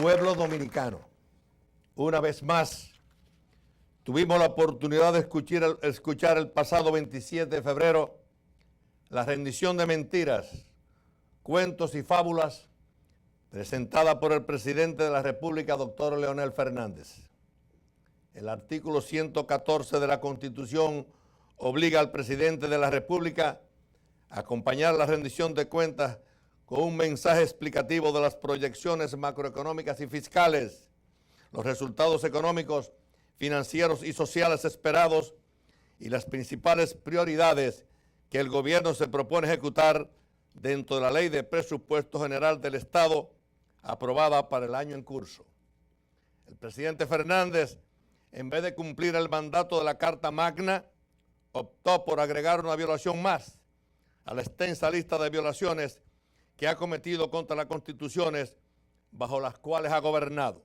Pueblo dominicano, una vez más, tuvimos la oportunidad de escuchar el pasado 27 de febrero la rendición de mentiras, cuentos y fábulas presentada por el presidente de la República, doctor Leonel Fernández. El artículo 114 de la Constitución obliga al presidente de la República a acompañar la rendición de cuentas con un mensaje explicativo de las proyecciones macroeconómicas y fiscales, los resultados económicos, financieros y sociales esperados y las principales prioridades que el gobierno se propone ejecutar dentro de la Ley de Presupuesto General del Estado aprobada para el año en curso. El presidente Fernández, en vez de cumplir el mandato de la Carta Magna, optó por agregar una violación más a la extensa lista de violaciones que ha cometido contra las constituciones bajo las cuales ha gobernado.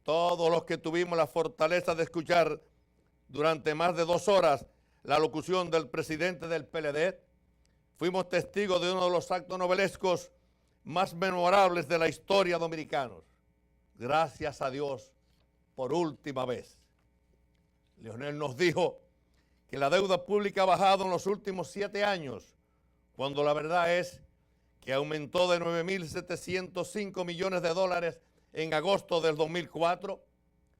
Todos los que tuvimos la fortaleza de escuchar durante más de 2 horas la locución del presidente del PLD, fuimos testigos de uno de los actos novelescos más memorables de la historia dominicana. Gracias a Dios, por última vez. Leonel nos dijo que la deuda pública ha bajado en los últimos 7 años, cuando la verdad es que aumentó de 9.705 millones de dólares en agosto del 2004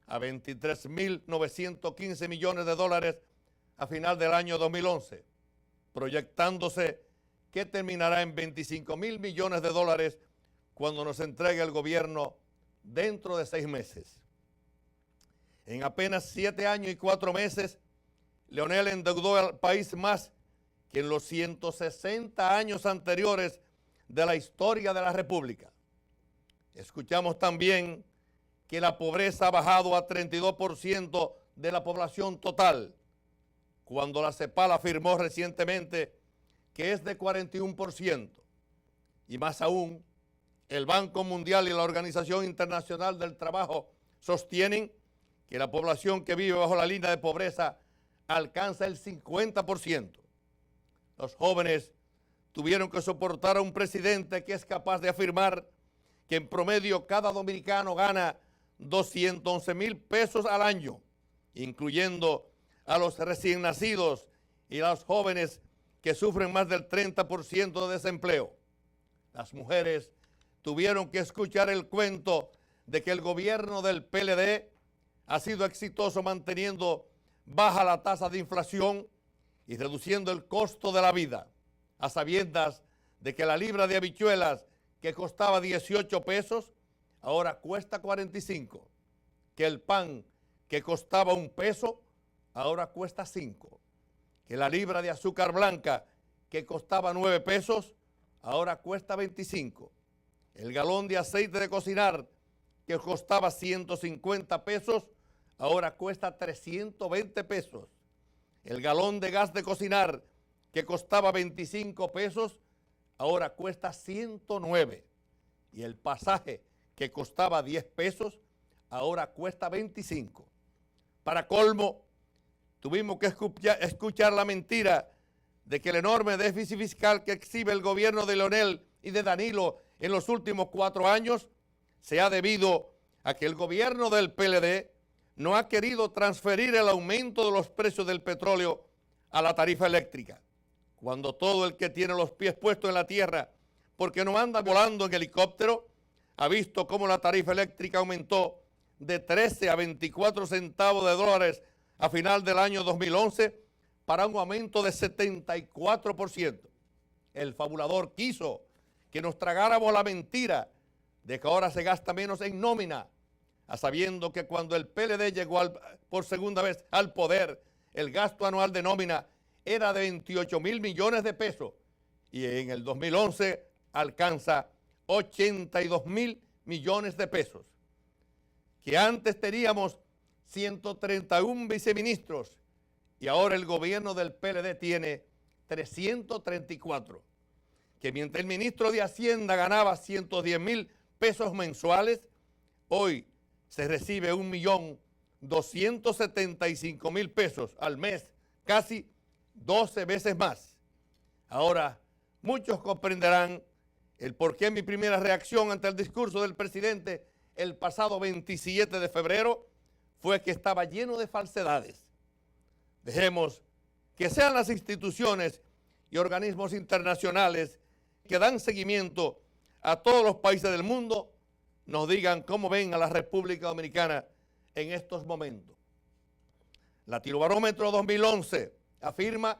a 23.915 millones de dólares a final del año 2011, proyectándose que terminará en 25.000 millones de dólares cuando nos entregue el gobierno dentro de 6 meses. En apenas 7 años y 4 meses, Leonel endeudó al país más que en los 160 años anteriores de la historia de la República. Escuchamos también que la pobreza ha bajado a 32% de la población total, cuando la CEPAL afirmó recientemente que es de 41%. Y más aún, el Banco Mundial y la Organización Internacional del Trabajo sostienen que la población que vive bajo la línea de pobreza alcanza el 50%. Los jóvenes tuvieron que soportar a un presidente que es capaz de afirmar que en promedio cada dominicano gana 211,000 pesos al año, incluyendo a los recién nacidos y a los jóvenes que sufren más del 30% de desempleo. Las mujeres tuvieron que escuchar el cuento de que el gobierno del PLD ha sido exitoso manteniendo baja la tasa de inflación y reduciendo el costo de la vida, a sabiendas de que la libra de habichuelas que costaba 18 pesos, ahora cuesta 45, que el pan que costaba 1 peso, ahora cuesta 5, que la libra de azúcar blanca que costaba 9 pesos, ahora cuesta 25, el galón de aceite de cocinar que costaba 150 pesos, ahora cuesta 320 pesos, el galón de gas de cocinar que costaba 25 pesos, ahora cuesta 109. Y el pasaje que costaba 10 pesos, ahora cuesta 25. Para colmo, tuvimos que escuchar la mentira de que el enorme déficit fiscal que exhibe el gobierno de Leonel y de Danilo en los últimos 4 años se ha debido a que el gobierno del PLD no ha querido transferir el aumento de los precios del petróleo a la tarifa eléctrica, cuando todo el que tiene los pies puestos en la tierra, porque no anda volando en helicóptero, ha visto cómo la tarifa eléctrica aumentó de 13 a 24 centavos de dólares a final del año 2011 para un aumento de 74%. El fabulador quiso que nos tragáramos la mentira de que ahora se gasta menos en nómina, a sabiendo que cuando el PLD llegó por segunda vez al poder, el gasto anual de nómina era de 28,000 millones de pesos y en el 2011 alcanza 82,000 millones de pesos. Que antes teníamos 131 viceministros y ahora el gobierno del PLD tiene 334. Que mientras el ministro de Hacienda ganaba 110,000 pesos mensuales, hoy se recibe 1.275.000 pesos al mes, casi 12 veces más. Ahora, muchos comprenderán el por qué mi primera reacción ante el discurso del presidente el pasado 27 de febrero fue que estaba lleno de falsedades. Dejemos que sean las instituciones y organismos internacionales que dan seguimiento a todos los países del mundo nos digan cómo ven a la República Dominicana en estos momentos. Latinobarómetro 2011 afirma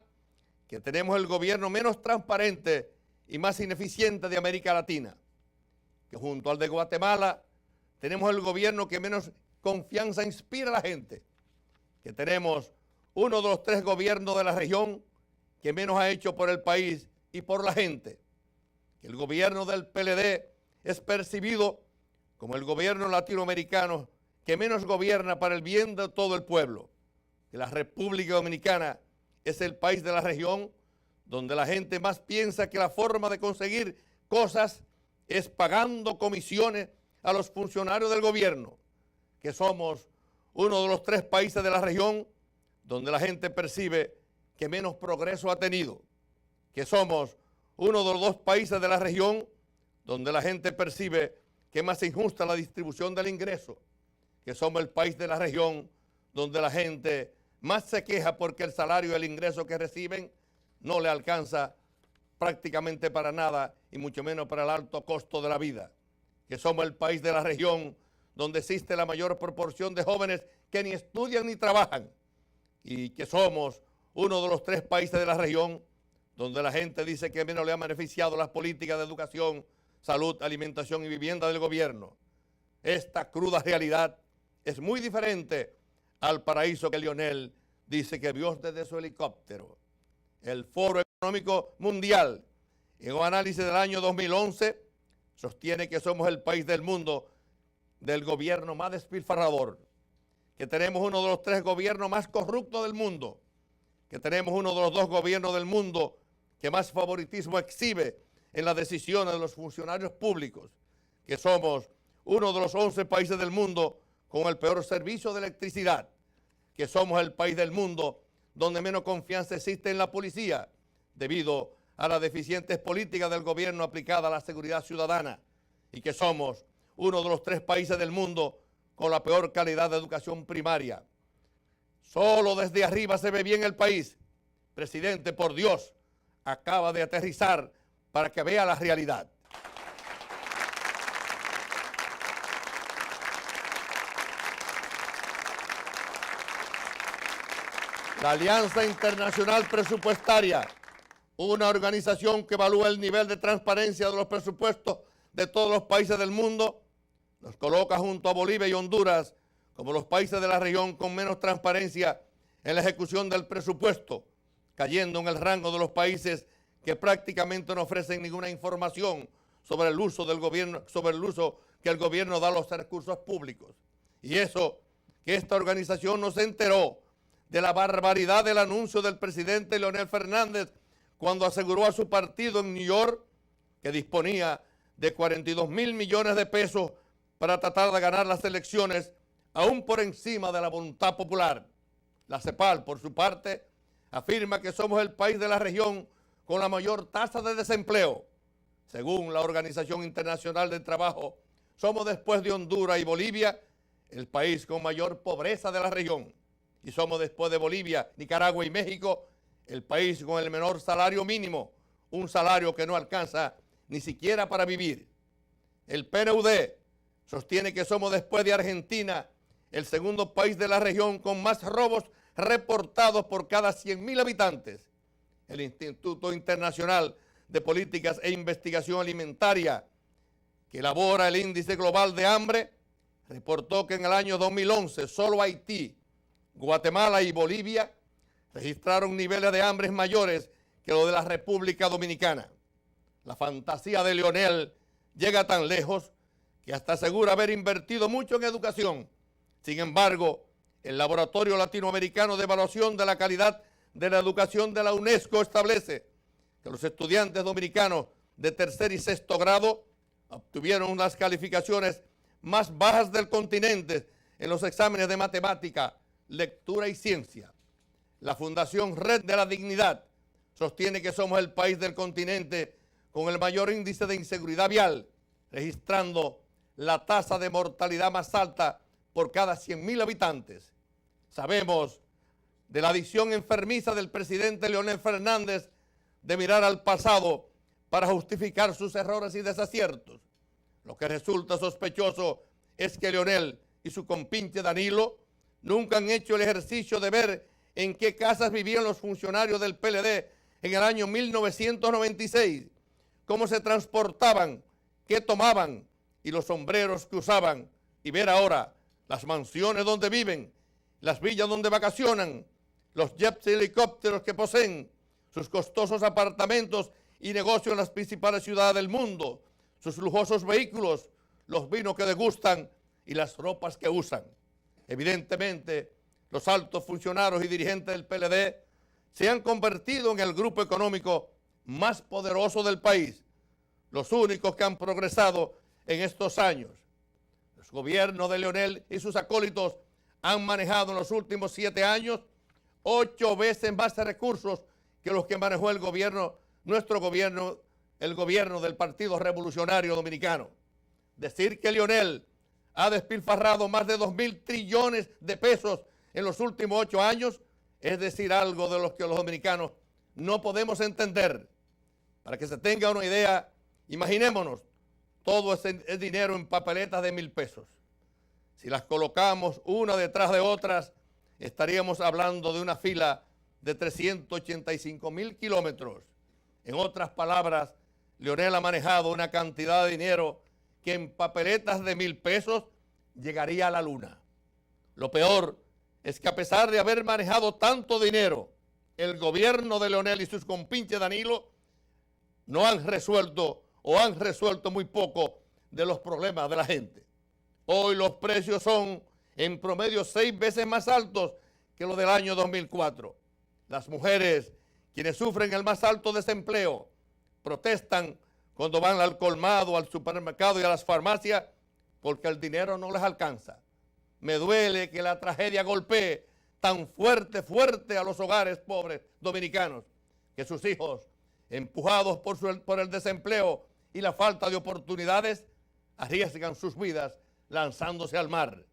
que tenemos el gobierno menos transparente y más ineficiente de América Latina, que junto al de Guatemala tenemos el gobierno que menos confianza inspira a la gente, que tenemos uno de los 3 gobiernos de la región que menos ha hecho por el país y por la gente, que el gobierno del PLD es percibido como el gobierno latinoamericano que menos gobierna para el bien de todo el pueblo, que la República Dominicana es el país de la región donde la gente más piensa que la forma de conseguir cosas es pagando comisiones a los funcionarios del gobierno, que somos uno de los 3 países de la región donde la gente percibe que menos progreso ha tenido, que somos uno de los 2 países de la región donde la gente percibe que es más injusta la distribución del ingreso, que somos el país de la región donde la gente más se queja porque el salario y el ingreso que reciben no le alcanza prácticamente para nada y mucho menos para el alto costo de la vida, que somos el país de la región donde existe la mayor proporción de jóvenes que ni estudian ni trabajan y que somos uno de los 3 países de la región donde la gente dice que menos le han beneficiado las políticas de educación, salud, alimentación y vivienda del gobierno. Esta cruda realidad es muy diferente al paraíso que Lionel dice que vio desde su helicóptero. El Foro Económico Mundial, en un análisis del año 2011, sostiene que somos el país del mundo del gobierno más despilfarrador, que tenemos uno de los 3 gobiernos más corruptos del mundo, que tenemos uno de los 2 gobiernos del mundo que más favoritismo exhibe en las decisiones de los funcionarios públicos, que somos uno de los 11 países del mundo con el peor servicio de electricidad, que somos el país del mundo donde menos confianza existe en la policía debido a las deficientes políticas del gobierno aplicadas a la seguridad ciudadana y que somos uno de los 3 países del mundo con la peor calidad de educación primaria. Solo desde arriba se ve bien el país. Presidente, por Dios, acaba de aterrizar para que vea la realidad. La Alianza Internacional Presupuestaria, una organización que evalúa el nivel de transparencia de los presupuestos de todos los países del mundo, nos coloca junto a Bolivia y Honduras como los países de la región con menos transparencia en la ejecución del presupuesto, cayendo en el rango de los países que prácticamente no ofrecen ninguna información sobre el uso del gobierno, sobre el uso que el gobierno da a los recursos públicos. Y eso que esta organización no se enteró de la barbaridad del anuncio del presidente Leonel Fernández cuando aseguró a su partido en New York que disponía de 42.000 millones de pesos para tratar de ganar las elecciones aún por encima de la voluntad popular. La CEPAL, por su parte, afirma que somos el país de la región con la mayor tasa de desempleo. Según la Organización Internacional del Trabajo, somos después de Honduras y Bolivia el país con mayor pobreza de la región. Y somos después de Bolivia, Nicaragua y México el país con el menor salario mínimo, un salario que no alcanza ni siquiera para vivir. El PNUD sostiene que somos después de Argentina el segundo país de la región con más robos reportados por cada 100.000 habitantes. El Instituto Internacional de Políticas e Investigación Alimentaria, que elabora el Índice Global de Hambre, reportó que en el año 2011 solo Haití, Guatemala y Bolivia registraron niveles de hambre mayores que los de la República Dominicana. La fantasía de Lionel llega tan lejos que hasta asegura haber invertido mucho en educación. Sin embargo, el Laboratorio Latinoamericano de Evaluación de la Calidad de la Educación de la UNESCO establece que los estudiantes dominicanos de 3er y 6º grado obtuvieron las calificaciones más bajas del continente en los exámenes de matemática, lectura y ciencia. La Fundación Red de la Dignidad sostiene que somos el país del continente con el mayor índice de inseguridad vial, registrando la tasa de mortalidad más alta por cada 100.000 habitantes. Sabemos de la adicción enfermiza del presidente Leonel Fernández de mirar al pasado para justificar sus errores y desaciertos. Lo que resulta sospechoso es que Leonel y su compinche Danilo nunca han hecho el ejercicio de ver en qué casas vivían los funcionarios del PLD en el año 1996, cómo se transportaban, qué tomaban y los sombreros que usaban, y ver ahora las mansiones donde viven, las villas donde vacacionan, los jets y helicópteros que poseen, sus costosos apartamentos y negocios en las principales ciudades del mundo, sus lujosos vehículos, los vinos que degustan y las ropas que usan. Evidentemente, los altos funcionarios y dirigentes del PLD se han convertido en el grupo económico más poderoso del país, los únicos que han progresado en estos años. Los gobiernos de Leonel y sus acólitos han manejado en los últimos 7 años 8 veces más de recursos que los que manejó el gobierno, nuestro gobierno, el gobierno del Partido Revolucionario Dominicano. Decir que Leonel ha despilfarrado más de 2.000 trillones de pesos en los últimos 8 años es decir algo de los que los dominicanos no podemos entender. Para que se tenga una idea, imaginémonos todo ese dinero en papeletas de 1.000 pesos. Si las colocamos una detrás de otras, estaríamos hablando de una fila de 385.000 kilómetros. En otras palabras, Leonel ha manejado una cantidad de dinero que en papeletas de 1.000 pesos llegaría a la luna. Lo peor es que a pesar de haber manejado tanto dinero, el gobierno de Leonel y sus compinches Danilo no han resuelto o han resuelto muy poco de los problemas de la gente. Hoy los precios son en promedio 6 veces más altos que los del año 2004. Las mujeres, quienes sufren el más alto desempleo, protestan cuando van al colmado, al supermercado y a las farmacias porque el dinero no les alcanza. Me duele que la tragedia golpee tan fuerte a los hogares pobres dominicanos, que sus hijos, empujados por el desempleo y la falta de oportunidades, arriesgan sus vidas lanzándose al mar.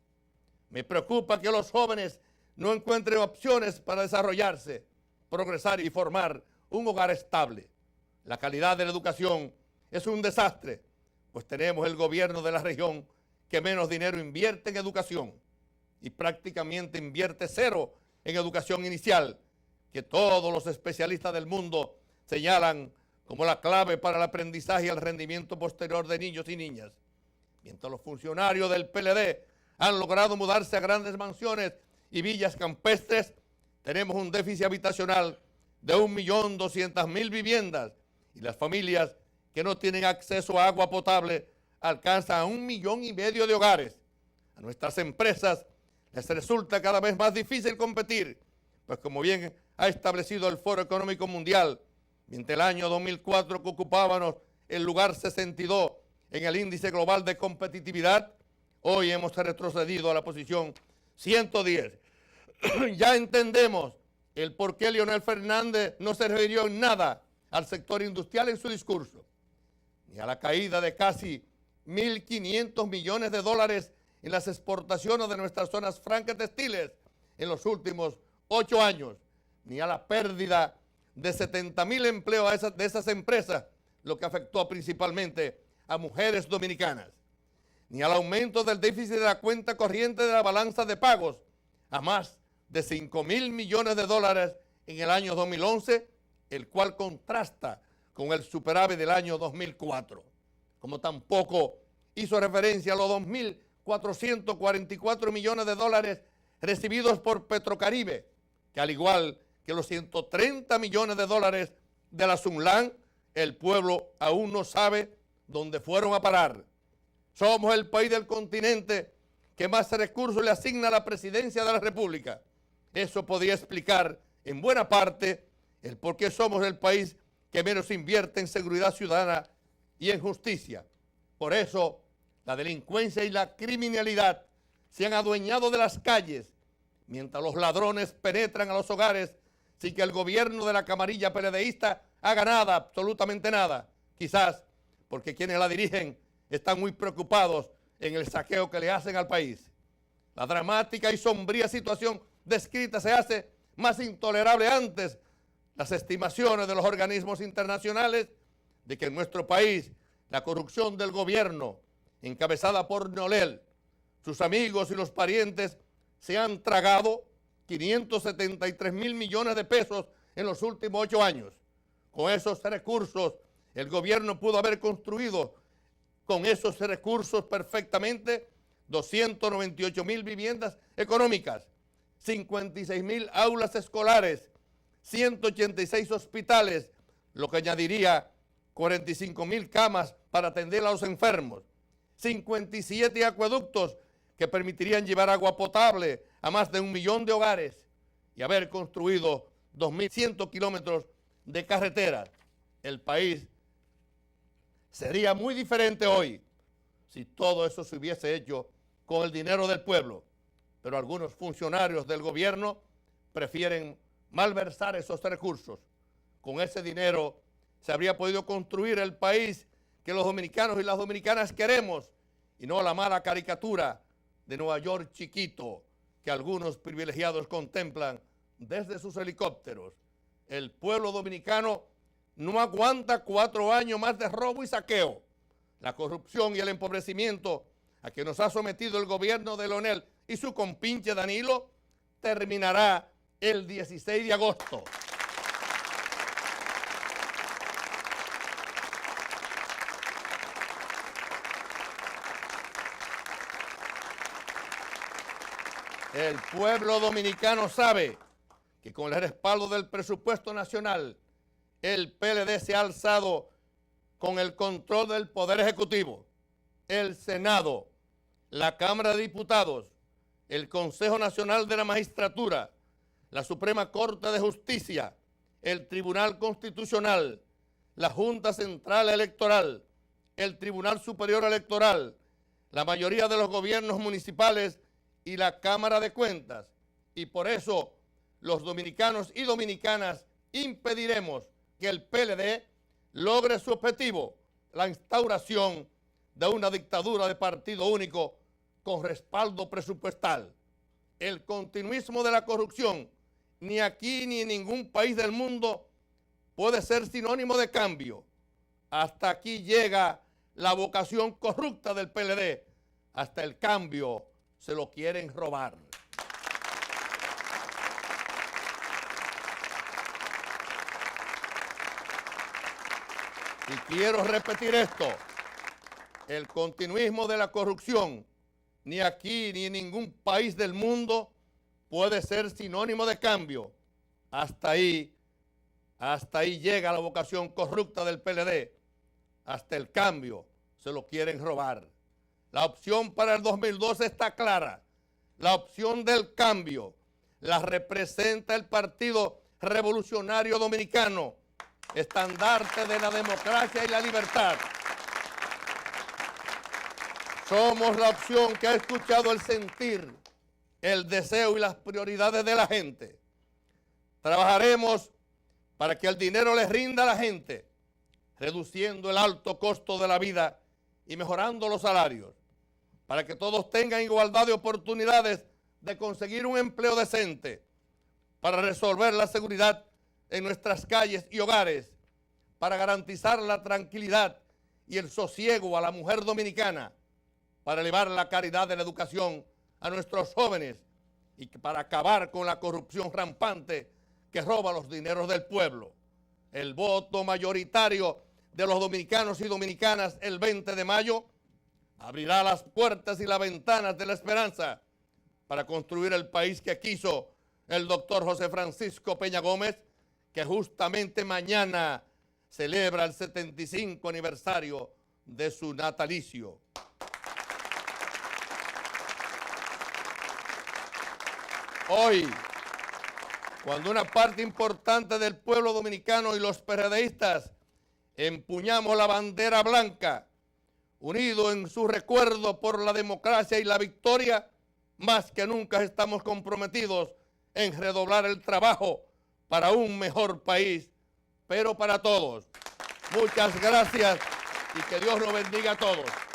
Me preocupa que los jóvenes no encuentren opciones para desarrollarse, progresar y formar un hogar estable. La calidad de la educación es un desastre, pues tenemos el gobierno de la región que menos dinero invierte en educación y prácticamente invierte 0 en educación inicial, que todos los especialistas del mundo señalan como la clave para el aprendizaje y el rendimiento posterior de niños y niñas. Mientras los funcionarios del PLD han logrado mudarse a grandes mansiones y villas campestres, tenemos un déficit habitacional de 1.200.000 viviendas y las familias que no tienen acceso a agua potable alcanzan a 1,5 millones de hogares. A nuestras empresas les resulta cada vez más difícil competir, pues como bien ha establecido el Foro Económico Mundial, mientras el año 2004 que ocupábamos el lugar 62 en el índice global de competitividad, hoy hemos retrocedido a la posición 110. Ya entendemos el por qué Leonel Fernández no se refirió en nada al sector industrial en su discurso, ni a la caída de casi 1.500 millones de dólares en las exportaciones de nuestras zonas francas textiles en los últimos 8 años, ni a la pérdida de 70.000 empleos de esas empresas, lo que afectó principalmente a mujeres dominicanas, ni al aumento del déficit de la cuenta corriente de la balanza de pagos a más de 5.000 millones de dólares en el año 2011, el cual contrasta con el superávit del año 2004. Como tampoco hizo referencia a los 2.444 millones de dólares recibidos por Petrocaribe, que al igual que los 130 millones de dólares de la Sunlan, el pueblo aún no sabe dónde fueron a parar. Somos el país del continente que más recursos le asigna a la presidencia de la República. Eso podría explicar en buena parte el por qué somos el país que menos invierte en seguridad ciudadana y en justicia. Por eso, la delincuencia y la criminalidad se han adueñado de las calles, mientras los ladrones penetran a los hogares sin que el gobierno de la camarilla PLDista haga nada, absolutamente nada, quizás porque quienes la dirigen están muy preocupados en el saqueo que le hacen al país. La dramática y sombría situación descrita se hace más intolerable antes las estimaciones de los organismos internacionales de que en nuestro país la corrupción del gobierno, encabezada por Nolel, sus amigos y los parientes, se han tragado 573 millones de pesos en los últimos 8 años. Con esos recursos, el gobierno pudo haber construido con esos recursos perfectamente 298,000 viviendas económicas, 56,000 aulas escolares, 186 hospitales, lo que añadiría 45,000 camas para atender a los enfermos, 57 acueductos que permitirían llevar agua potable a más de 1 millón de hogares y haber construido 2.100 kilómetros de carreteras. El país sería muy diferente hoy si todo eso se hubiese hecho con el dinero del pueblo, pero algunos funcionarios del gobierno prefieren malversar esos recursos. Con ese dinero se habría podido construir el país que los dominicanos y las dominicanas queremos y no la mala caricatura de Nueva York chiquito que algunos privilegiados contemplan desde sus helicópteros. El pueblo dominicano no aguanta 4 años más de robo y saqueo. La corrupción y el empobrecimiento a que nos ha sometido el gobierno de Leonel y su compinche Danilo terminará el 16 de agosto. El pueblo dominicano sabe que con el respaldo del presupuesto nacional, el PLD se ha alzado con el control del Poder Ejecutivo, el Senado, la Cámara de Diputados, el Consejo Nacional de la Magistratura, la Suprema Corte de Justicia, el Tribunal Constitucional, la Junta Central Electoral, el Tribunal Superior Electoral, la mayoría de los gobiernos municipales y la Cámara de Cuentas. Y por eso los dominicanos y dominicanas impediremos que el PLD logre su objetivo, la instauración de una dictadura de partido único con respaldo presupuestal. El continuismo de la corrupción, ni aquí ni en ningún país del mundo, puede ser sinónimo de cambio. Hasta aquí llega la vocación corrupta del PLD. Hasta el cambio se lo quieren robar. Y quiero repetir esto, el continuismo de la corrupción, ni aquí ni en ningún país del mundo, puede ser sinónimo de cambio. Hasta ahí llega la vocación corrupta del PLD. Hasta el cambio se lo quieren robar. La opción para el 2012 está clara. La opción del cambio la representa el Partido Revolucionario Dominicano, estandarte de la democracia y la libertad. Somos la opción que ha escuchado el sentir, el deseo y las prioridades de la gente. Trabajaremos para que el dinero le rinda a la gente, reduciendo el alto costo de la vida y mejorando los salarios, para que todos tengan igualdad de oportunidades de conseguir un empleo decente, para resolver la seguridad en nuestras calles y hogares, para garantizar la tranquilidad y el sosiego a la mujer dominicana, para elevar la calidad de la educación a nuestros jóvenes y para acabar con la corrupción rampante que roba los dineros del pueblo. El voto mayoritario de los dominicanos y dominicanas el 20 de mayo abrirá las puertas y las ventanas de la esperanza para construir el país que quiso el doctor José Francisco Peña Gómez, que justamente mañana celebra el 75 aniversario de su natalicio. Hoy, cuando una parte importante del pueblo dominicano y los PRDistas empuñamos la bandera blanca, unido en su recuerdo por la democracia y la victoria, más que nunca estamos comprometidos en redoblar el trabajo para un mejor país, pero para todos. Muchas gracias y que Dios nos bendiga a todos.